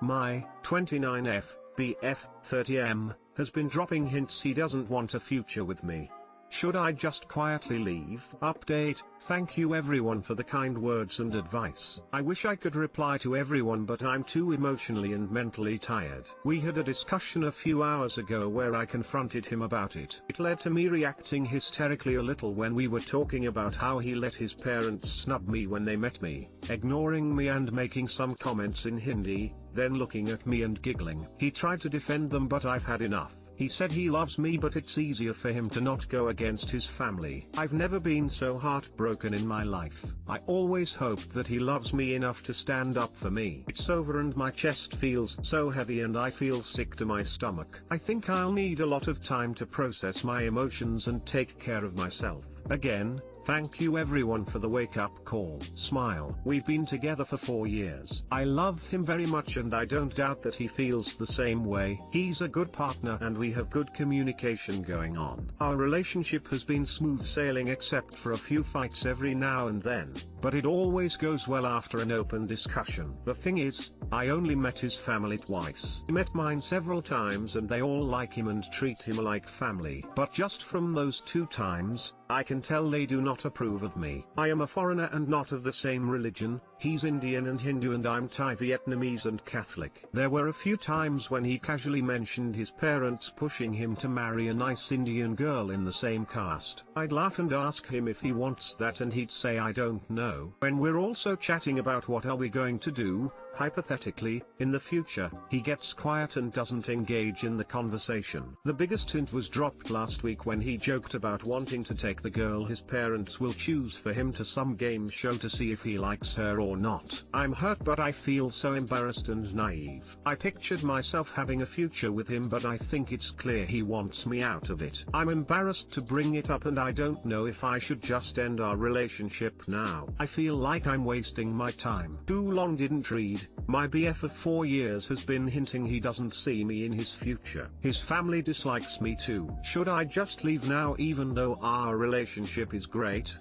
My 29F, BF, 30M, has been dropping hints he doesn't want a future with me. Should I just quietly leave? Update, thank you everyone for the kind words and advice. I wish I could reply to everyone, but I'm too emotionally and mentally tired. We had a discussion a few hours ago where I confronted him about it. It led to me reacting hysterically a little when we were talking about how he let his parents snub me when they met me, ignoring me and making some comments in Hindi, then looking at me and giggling. He tried to defend them, but I've had enough. He said he loves me, but it's easier for him to not go against his family. I've never been so heartbroken in my life. I always hoped that he loves me enough to stand up for me. It's over and my chest feels so heavy and I feel sick to my stomach. I think I'll need a lot of time to process my emotions and take care of myself. Again, thank you everyone for the wake-up call. Smile. We've been together for 4 years. I love him very much and I don't doubt that he feels the same way. He's a good partner and we have good communication going on. Our relationship has been smooth sailing except for a few fights every now and then, but it always goes well after an open discussion. The thing is, I only met his family twice. He met mine several times and they all like him and treat him like family. But just from those 2 times, I can tell they do not approve of me. I am a foreigner and not of the same religion. He's Indian and Hindu and I'm Thai, Vietnamese and Catholic. There were a few times when he casually mentioned his parents pushing him to marry a nice Indian girl in the same caste. I'd laugh and ask him if he wants that and he'd say I don't know. When we're also chatting about what are we going to do, hypothetically, in the future, he gets quiet and doesn't engage in the conversation. The biggest hint was dropped last week when he joked about wanting to take the girl his parents will choose for him to some game show to see if he likes her or not. I'm hurt, but I feel so embarrassed and naive. I pictured myself having a future with him, but I think it's clear he wants me out of it. I'm embarrassed to bring it up and I don't know if I should just end our relationship now. I feel like I'm wasting my time. Too long didn't read. My BF of 4 years has been hinting he doesn't see me in his future. His family dislikes me too. Should I just leave now even though our relationship is great?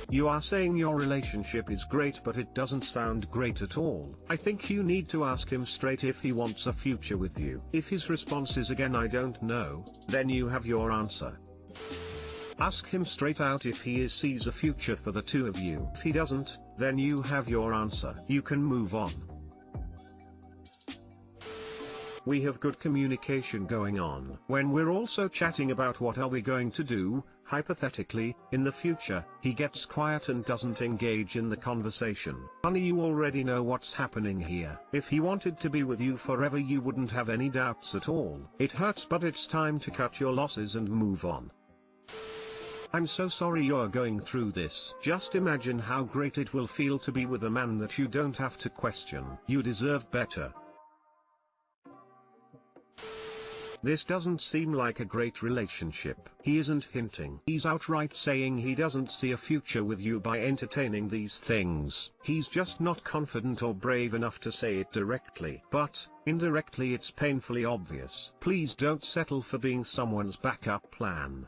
You are saying your relationship is great, but it doesn't sound great at all. I think you need to ask him straight if he wants a future with you. If his response is again I don't know, then you have your answer. Ask him straight out if he sees a future for the two of you. If he doesn't, then you have your answer. You can move on. We have good communication going on. When we're also chatting about what are we going to do, hypothetically, in the future, he gets quiet and doesn't engage in the conversation. Honey, you already know what's happening here. If he wanted to be with you forever, you wouldn't have any doubts at all. It hurts, but it's time to cut your losses and move on. I'm so sorry you're going through this. Just imagine how great it will feel to be with a man that you don't have to question. You deserve better. This doesn't seem like a great relationship. He isn't hinting. He's outright saying he doesn't see a future with you by entertaining these things. He's just not confident or brave enough to say it directly. But, indirectly, it's painfully obvious. Please don't settle for being someone's backup plan.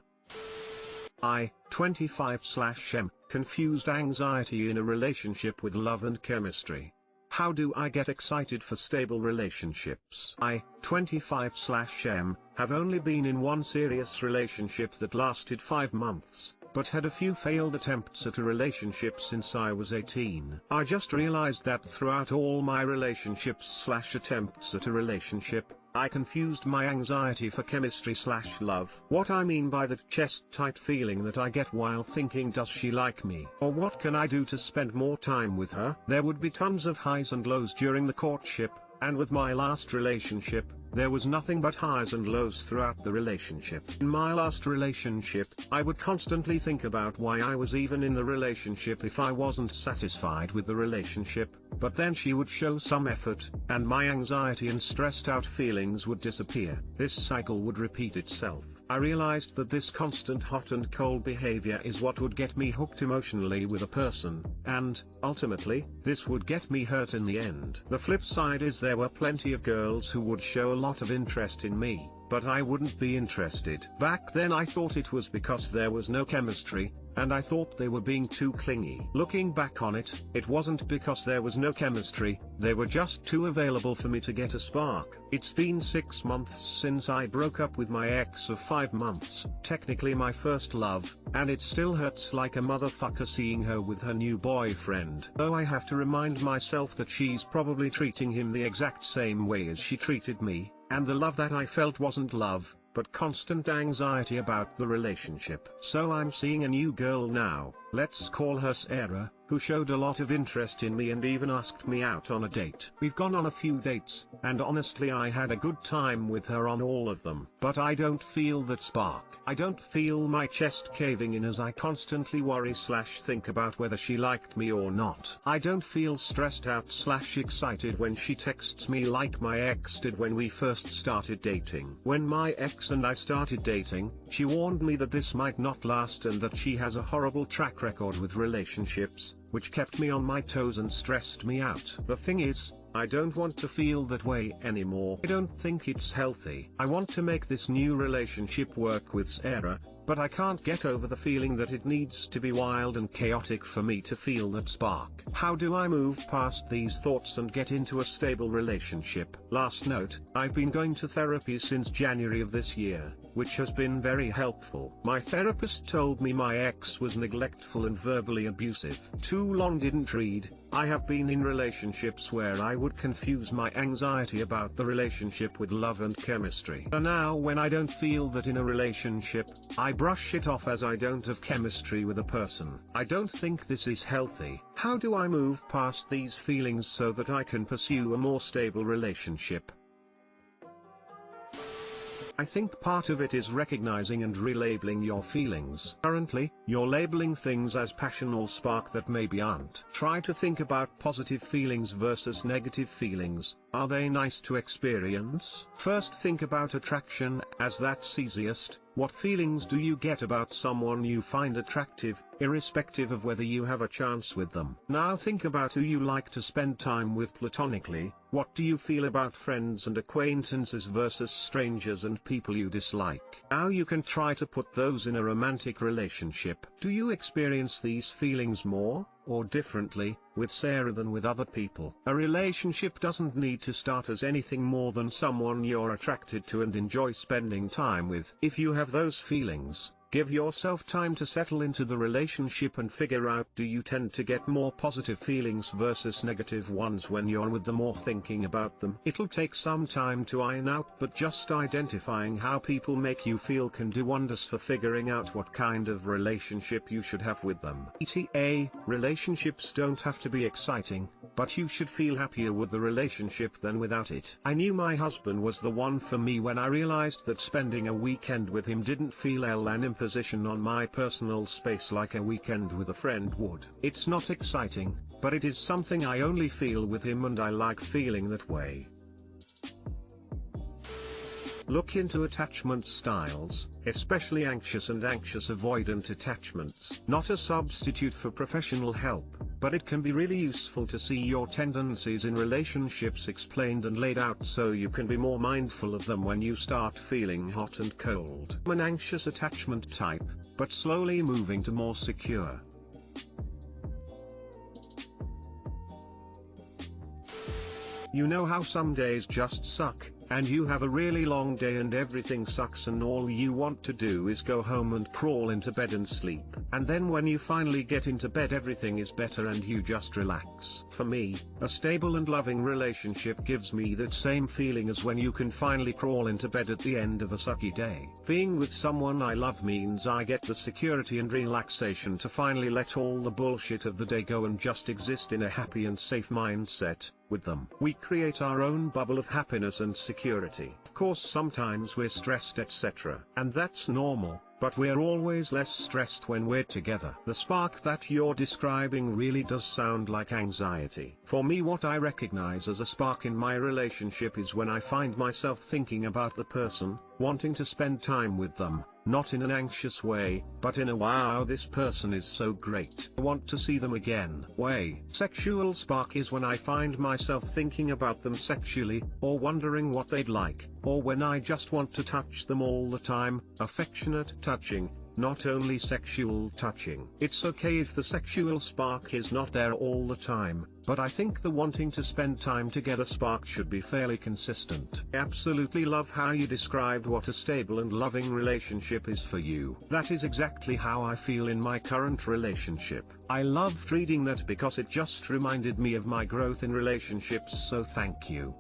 25/M, confused anxiety in a relationship with love and chemistry. How do I get excited for stable relationships? 25/M, have only been in one serious relationship that lasted 5 months, but had a few failed attempts at a relationship since I was 18. I just realized that throughout all my relationships/attempts at a relationship, I confused my anxiety for chemistry/love. What I mean by that chest-tight feeling that I get while thinking, does she like me? Or what can I do to spend more time with her? There would be tons of highs and lows during the courtship, and with my last relationship, there was nothing but highs and lows throughout the relationship. In my last relationship, I would constantly think about why I was even in the relationship if I wasn't satisfied with the relationship, but then she would show some effort, and my anxiety and stressed out feelings would disappear. This cycle would repeat itself. I realized that this constant hot and cold behavior is what would get me hooked emotionally with a person, and, ultimately, this would get me hurt in the end. The flip side is there were plenty of girls who would show a lot of interest in me, but I wouldn't be interested. Back then I thought it was because there was no chemistry, and I thought they were being too clingy. Looking back on it, it wasn't because there was no chemistry, they were just too available for me to get a spark. It's been 6 months since I broke up with my ex of 5 months, technically my first love, and it still hurts like a motherfucker seeing her with her new boyfriend. Though I have to remind myself that she's probably treating him the exact same way as she treated me, and the love that I felt wasn't love, but constant anxiety about the relationship. So I'm seeing a new girl now, let's call her Sarah, who showed a lot of interest in me and even asked me out on a date. We've gone on a few dates, and honestly I had a good time with her on all of them. But I don't feel that spark. I don't feel my chest caving in as I constantly worry/think about whether she liked me or not. I don't feel stressed out/excited when she texts me like my ex did when we first started dating. When my ex and I started dating, she warned me that this might not last and that she has a horrible track record with relationships, which kept me on my toes and stressed me out. The thing is, I don't want to feel that way anymore. I don't think it's healthy. I want to make this new relationship work with Sarah, but I can't get over the feeling that it needs to be wild and chaotic for me to feel that spark. How do I move past these thoughts and get into a stable relationship? Last note, I've been going to therapy since January of this year, which has been very helpful. My therapist told me my ex was neglectful and verbally abusive. Too long didn't read. I have been in relationships where I would confuse my anxiety about the relationship with love and chemistry. So now when I don't feel that in a relationship, I brush it off as I don't have chemistry with a person. I don't think this is healthy. How do I move past these feelings so that I can pursue a more stable relationship? I think part of it is recognizing and relabeling your feelings. Currently, you're labeling things as passion or spark that maybe aren't. Try to think about positive feelings versus negative feelings. Are they nice to experience? First think about attraction, as that's easiest. What feelings do you get about someone you find attractive, irrespective of whether you have a chance with them? Now think about who you like to spend time with platonically. What do you feel about friends and acquaintances versus strangers and people you dislike? Now you can try to put those in a romantic relationship. Do you experience these feelings more, or differently, with Sarah than with other people? A relationship doesn't need to start as anything more than someone you're attracted to and enjoy spending time with. If you have those feelings, give yourself time to settle into the relationship and figure out, do you tend to get more positive feelings versus negative ones when you're with them or thinking about them? It'll take some time to iron out, but just identifying how people make you feel can do wonders for figuring out what kind of relationship you should have with them. ETA, relationships don't have to be exciting, but you should feel happier with the relationship than without it. I knew my husband was the one for me when I realized that spending a weekend with him didn't feel an imposition on my personal space like a weekend with a friend would. It's not exciting, but it is something I only feel with him, and I like feeling that way. Look into attachment styles, especially anxious and anxious avoidant attachments. Not a substitute for professional help, but it can be really useful to see your tendencies in relationships explained and laid out so you can be more mindful of them when you start feeling hot and cold. I'm an anxious attachment type, but slowly moving to more secure. You know how some days just suck, and you have a really long day and everything sucks and all you want to do is go home and crawl into bed and sleep. And then when you finally get into bed everything is better and you just relax. For me, a stable and loving relationship gives me that same feeling as when you can finally crawl into bed at the end of a sucky day. Being with someone I love means I get the security and relaxation to finally let all the bullshit of the day go and just exist in a happy and safe mindset with them. We create our own bubble of happiness and security. Of course sometimes we're stressed etc. And that's normal, but we're always less stressed when we're together. The spark that you're describing really does sound like anxiety. For me, what I recognize as a spark in my relationship is when I find myself thinking about the person, wanting to spend time with them, not in an anxious way, but in a wow, this person is so great, I want to see them again way. Sexual spark is when I find myself thinking about them sexually, or wondering what they'd like, or when I just want to touch them all the time, affectionate touching. Not only sexual touching. It's okay if the sexual spark is not there all the time, but I think the wanting to spend time together spark should be fairly consistent. I absolutely love how you described what a stable and loving relationship is for you. That is exactly how I feel in my current relationship. I loved reading that because it just reminded me of my growth in relationships, so thank you.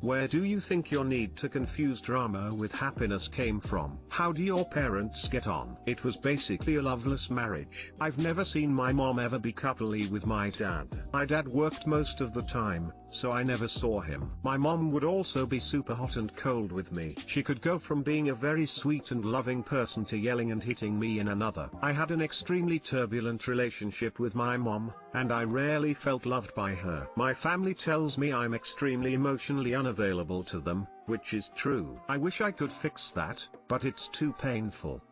Where do you think your need to confuse drama with happiness came from? How do your parents get on? It was basically a loveless marriage. I've never seen my mom ever be coupley with my dad. My dad worked most of the time, so I never saw him. My mom would also be super hot and cold with me. She could go from being a very sweet and loving person to yelling and hitting me in another. I had an extremely turbulent relationship with my mom, and I rarely felt loved by her. My family tells me I'm extremely emotionally unavailable to them, which is true. I wish I could fix that, but it's too painful.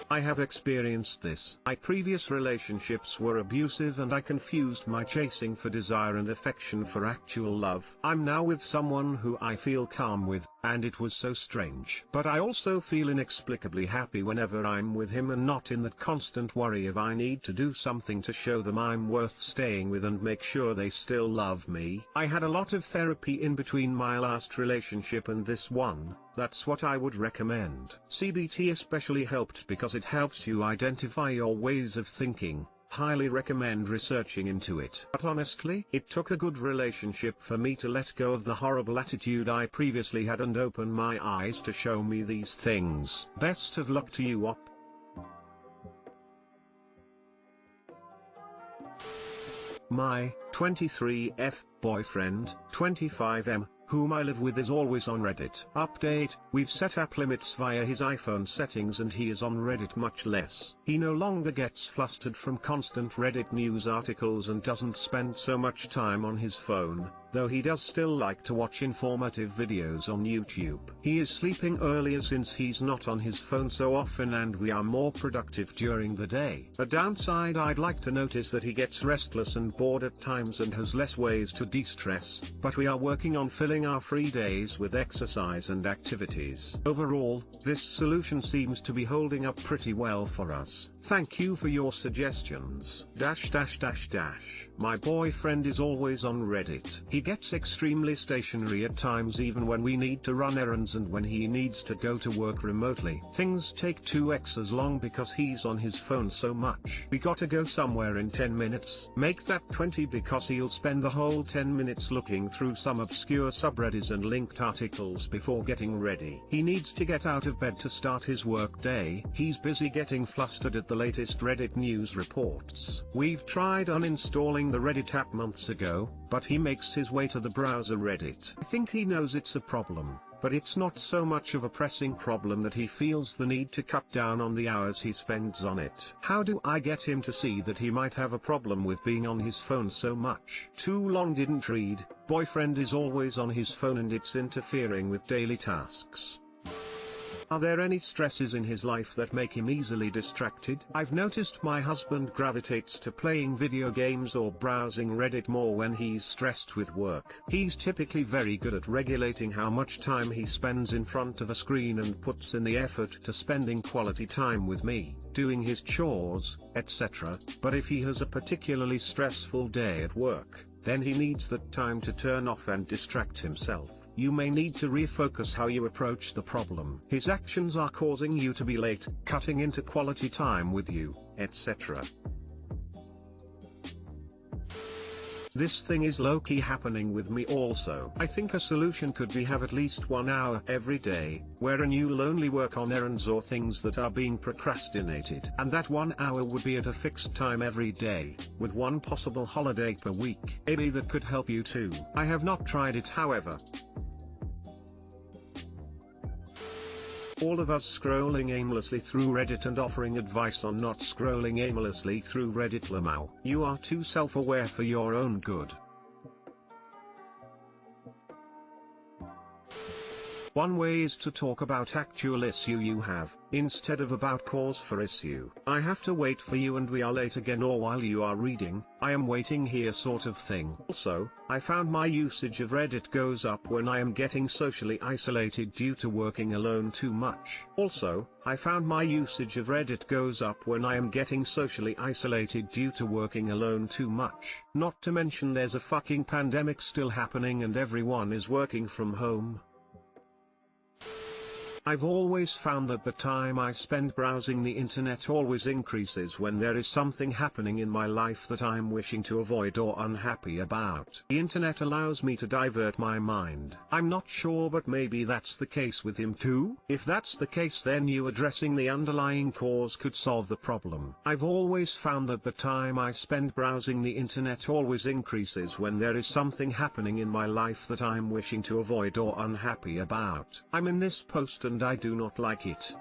I have experienced this. My previous relationships were abusive and I confused my chasing for desire and affection for actual love. I'm now with someone who I feel calm with, and it was so strange. But I also feel inexplicably happy whenever I'm with him and not in that constant worry of I need to do something to show them I'm worth staying with and make sure they still love me. I had a lot of therapy in between my last relationship and this one. That's what I would recommend. CBT especially helped because it helps you identify your ways of thinking. Highly recommend researching into it. But honestly, it took a good relationship for me to let go of the horrible attitude I previously had and open my eyes to show me these things. Best of luck to you, op. My 23F boyfriend, 25M, whom I live with, is always on Reddit. Update: we've set app limits via his iPhone settings and he is on Reddit much less. He no longer gets flustered from constant Reddit news articles and doesn't spend so much time on his phone, though he does still like to watch informative videos on YouTube. He is sleeping earlier since he's not on his phone so often and we are more productive during the day. A downside: I'd like to notice that he gets restless and bored at times and has less ways to de-stress, but we are working on filling our free days with exercise and activities. Overall, this solution seems to be holding up pretty well for us. Thank you for your suggestions. My boyfriend is always on Reddit. He gets extremely stationary at times, even when we need to run errands and when he needs to go to work remotely. Things take 2x as long because he's on his phone so much. We gotta go somewhere in 10 minutes. Make that 20 because he'll spend the whole 10 minutes looking through some obscure subreddits and linked articles before getting ready. He needs to get out of bed to start his work day. He's busy getting flustered at the latest Reddit news reports. We've tried uninstalling the Reddit app months ago, but he makes his way to the browser Reddit. I think he knows it's a problem, but it's not so much of a pressing problem that he feels the need to cut down on the hours he spends on it. How do I get him to see that he might have a problem with being on his phone so much? Too long didn't read. Boyfriend is always on his phone and it's interfering with daily tasks. Are there any stresses in his life that make him easily distracted? I've noticed my husband gravitates to playing video games or browsing Reddit more when he's stressed with work. He's typically very good at regulating how much time he spends in front of a screen and puts in the effort to spending quality time with me, doing his chores, etc. But if he has a particularly stressful day at work, then he needs that time to turn off and distract himself. You may need to refocus how you approach the problem. His actions are causing you to be late, cutting into quality time with you, etc. This thing is low-key happening with me also. I think a solution could be have at least 1 hour every day, where you'll only work on errands or things that are being procrastinated. And that 1 hour would be at a fixed time every day, with one possible holiday per week. Maybe that could help you too. I have not tried it, however. All of us scrolling aimlessly through Reddit and offering advice on not scrolling aimlessly through Reddit. Lamau. You are too self-aware for your own good. One way is to talk about actual issue you have, instead of about cause for issue. I have to wait for you and we are late again, or while you are reading, I am waiting here sort of thing. Also, I found my usage of Reddit goes up when I am getting socially isolated due to working alone too much. Also, I found my usage of Reddit goes up when I am getting socially isolated due to working alone too much. Not to mention there's a fucking pandemic still happening and everyone is working from home. I've always found that the time I spend browsing the internet always increases when there is something happening in my life that I'm wishing to avoid or unhappy about. The internet allows me to divert my mind. I'm not sure, but maybe that's the case with him too? If that's the case, then you addressing the underlying cause could solve the problem. I've always found that the time I spend browsing the internet always increases when there is something happening in my life that I'm wishing to avoid or unhappy about. I'm in this post and I do not like it.